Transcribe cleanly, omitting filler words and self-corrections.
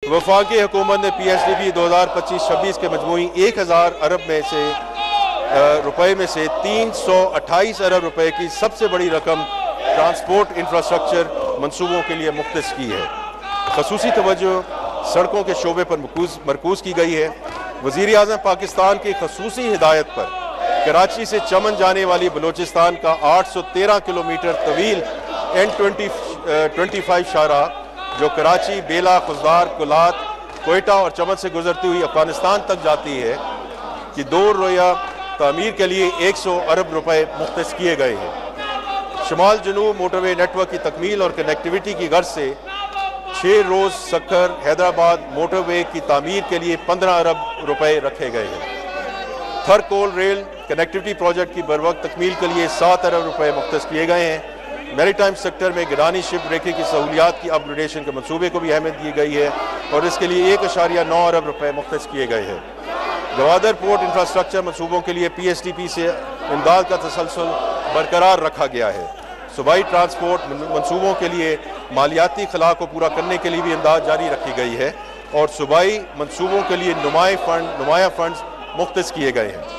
वफाकी हुकूमत ने PSDP 2025-26 के मजमूई 1000 अरब में से रुपए में से 328 अरब रुपए की सबसे बड़ी रकम ट्रांसपोर्ट इंफ्रास्ट्रक्चर मंसूबों के लिए मुख्तस की है। खसूसी तवज्जो सड़कों के शोबे पर मरकूज की गई है। वज़ीर आज़म पाकिस्तान की खसूसी हिदायत पर कराची से चमन जाने वाली बलोचिस्तान का 813 किलोमीटर तवील N25 शाहराह जो कराची, बेला, खुजदार, कुलात, कोयटा और चमन से गुजरती हुई अफगानिस्तान तक जाती है कि 2 रोया तामीर के लिए 100 अरब रुपए मुख्तस किए गए हैं। शुमाल जनूब मोटरवे नेटवर्क की तकमील और कनेक्टिविटी की गर्ज से 6 रोज़ सक्कर हैदराबाद मोटरवे की तामीर के लिए 15 अरब रुपए रखे गए हैं। थर कोल रेल कनेक्टिविटी प्रोजेक्ट की बरवक्त तकमील के लिए 7 अरब रुपए मुख्तस किए गए हैं। मैरीटाइम सेक्टर में गिरानी शिप ब्रेकिंग की सहूलियात की अपग्रेडेशन के मनसूबे को भी अहमियत दी गई है और इसके लिए 1.9 अरब रुपए मुख्तस किए गए हैं। गवादर पोर्ट इंफ्रास्ट्रक्चर मनसूबों के लिए PSDP से इमदाद का तसलसल बरकरार रखा गया है। सूबाई ट्रांसपोर्ट मनसूबों के लिए मालियाती खला को पूरा करने के लिए भी इमदाद जारी रखी गई है और सूबाई मनसूबों के लिए नुमाया फंड मुख्तस किए गए हैं।